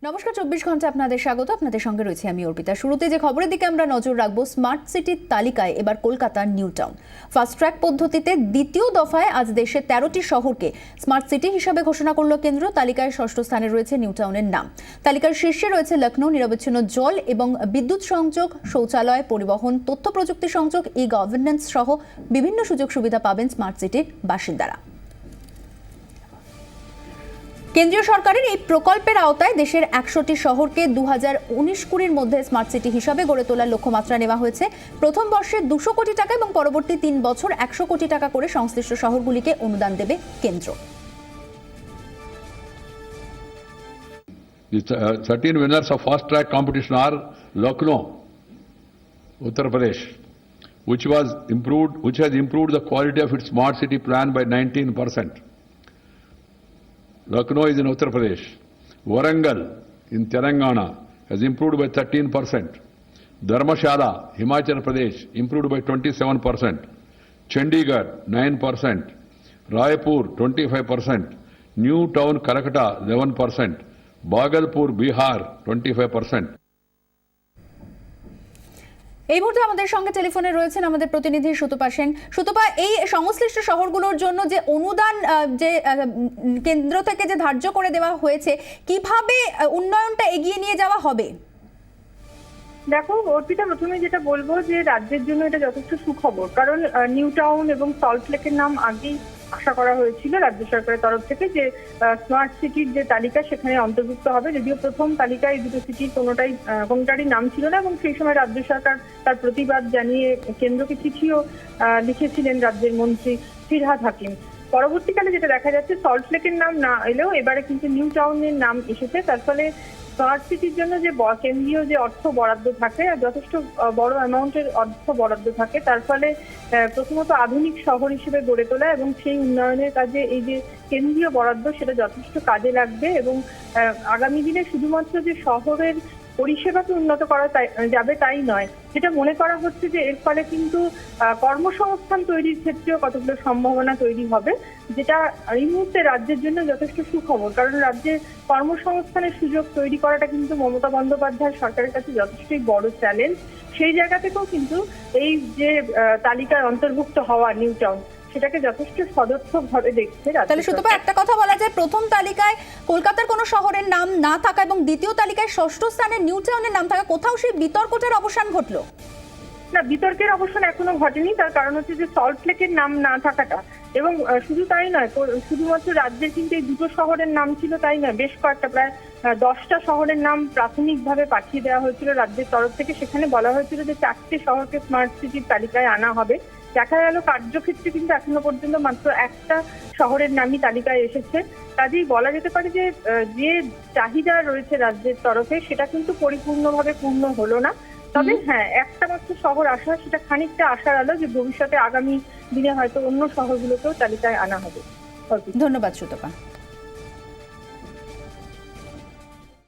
নমস্কার, 24 ঘন্টা আপনাদের স্বাগত। আপনাদের সঙ্গে রয়েছে আমি অর্পিতা। শুরুতে যে খবরের দিকে আমরা নজর রাখবো, স্মার্ট সিটির তালিকায় এবার কলকাতার নিউ টাউন। ফাস্ট ট্র্যাক পদ্ধতিতে দ্বিতীয় দফায় আজ দেশের 13টি শহরকে স্মার্ট সিটি হিসাবে ঘোষণা করলো কেন্দ্র। তালিকায় ষষ্ঠ স্থানে রয়েছে নিউ টাউনের নাম। তালিকার শীর্ষে রয়েছে লখনৌ। নিরবচ্ছিন্ন জল এবং বিদ্যুৎ সংযোগ, শৌচালয়, পরিবহন, তথ্য প্রযুক্তি সংযোগ, ই গভর্নেন্স সহ বিভিন্ন সুযোগ সুবিধা পাবেন স্মার্ট সিটির বাসিন্দারা। কেন্দ্রীয় সরকারের এই প্রকল্পের আওতায় দেশের 100টি শহরকে 2019-20 মধ্যে স্মার্ট সিটি হিসাবে গড়ে তোলার লক্ষ্যমাত্রা নেওয়া হয়েছে। প্রথম বর্ষে 200 কোটি টাকা এবং পরবর্তী 3 বছর 100 কোটি টাকা করে সংশ্লিষ্ট শহরগুলিকে অনুদান দেবে কেন্দ্র। The 13 winners of fast track competition are Lucknow, Uttar Pradesh, which has improved the quality of its smart city plan by 19%. Lucknow is in Uttar Pradesh. Warangal in Telangana has improved by 13%. Dharmashala, Himachal Pradesh, improved by 27%. Chandigarh, 9%. Raipur, 25%. New Town, Calcutta, 11%. Bhagalpur, Bihar, 25%. এই মুহূর্তে আমাদের সঙ্গে টেলিফোনে রয়েছেন আমাদের প্রতিনিধি সুতপা সেন। সুতপা, এই সংশ্লিষ্ট শহরগুলোর জন্য যে অনুদান যে কেন্দ্র থেকে যে ধার্য করে দেওয়া হয়েছে, কিভাবে উন্নয়নটা এগিয়ে নিয়ে যাওয়া হবে? দেখো অর্পিতা, প্রথমে যেটা বলবো যে রাজ্যের জন্য এটা যথেষ্ট সুখবর, কারণ নিউ টাউন এবং সল্টলেকের নাম আগেই আশা করা হয়েছিল রাজ্য সরকারের তরফ থেকে যে স্মার্ট সিটির যে তালিকা সেখানে অন্তর্ভুক্ত হবে। যদিও প্রথম তালিকায় দুটো সিটির কোনোটারই নাম ছিল না এবং সেই সময় রাজ্য সরকার তার প্রতিবাদ জানিয়ে কেন্দ্রকে চিঠিও লিখেছিলেন রাজ্যের মন্ত্রী ফিরহাদ হাকিম। পরবর্তীকালে যেটা দেখা যাচ্ছে, সল্টলেকের নাম না এলেও এবারে কিন্তু নিউ টাউনের নাম এসেছে। তার ফলে স্মার্ট সিটির জন্য যে কেন্দ্রীয় যে অর্থ বরাদ্দ থাকে, যথেষ্ট বড় অ্যামাউন্টের অর্থ বরাদ্দ থাকে, তার ফলে প্রথমত আধুনিক শহর হিসেবে গড়ে তোলা এবং সেই উন্নয়নের কাজে এই যে কেন্দ্রীয় বরাদ্দ সেটা যথেষ্ট কাজে লাগবে এবং আগামী দিনে শুধুমাত্র যে শহরের পরিষেবাকে উন্নত করা যাবে তাই নয়, যেটা মনে করা হচ্ছে যে এর ফলে কিন্তু কর্মসংস্থান তৈরির ক্ষেত্রেও কতগুলো সম্ভাবনা তৈরি হবে, যেটা এই মুহূর্তে রাজ্যের জন্য যথেষ্ট সুখবর। কারণ রাজ্যে কর্মসংস্থানের সুযোগ তৈরি করাটা কিন্তু মমতা বন্দ্যোপাধ্যায় সরকারের কাছে যথেষ্টই বড় চ্যালেঞ্জ। সেই জায়গা থেকেও কিন্তু এই যে তালিকায় অন্তর্ভুক্ত হওয়া নিউ টাউন সেটাকে যথেষ্ট সদর্থকভাবে দেখছে। তাহলে শুধু একটা কথা বলা যায়, প্রথম তালিকায় কলকাতার কোনো শহরের নাম না থাকা এবং দ্বিতীয় তালিকায় ষষ্ঠ স্থানে নিউ টাউনের নাম থাকা, কোথাও সেই বিতর্কটার অবসান ঘটলো না? বিতর্কের অবসান এখনো ঘটেনি। তার কারণ হচ্ছে যে সল্টলেকের নাম না থাকাটা, এবং শুধু তাই নয়, শুধুমাত্র রাজ্যের কিন্তু এই দুটো শহরের নাম ছিল তাই নয়, বেশ কয়েকটা প্রায় 10টা শহরের নাম প্রাথমিকভাবে পাঠিয়ে দেওয়া হয়েছিল রাজ্যের তরফ থেকে। সেখানে বলা হয়েছিল যে 4টে শহরকে স্মার্ট সিটির তালিকায় আনা হবে। দেখা গেল কার্যক্ষেত্রে কিন্তু এখনো পর্যন্ত মাত্র একটা শহরের নামই তালিকায় এসেছে। কাজেই বলা যেতে পারে যে যে চাহিদা রয়েছে রাজ্যের তরফে সেটা কিন্তু পরিপূর্ণভাবে পূর্ণ হলো না। তবে হ্যাঁ, একটা মাত্র শহর আসা, সেটা খানিকটা আশার আলো যে ভবিষ্যতে আগামী দিনে হয়তো অন্য শহরগুলোকেও তালিকায় আনা হবে। ধন্যবাদ সুতপা।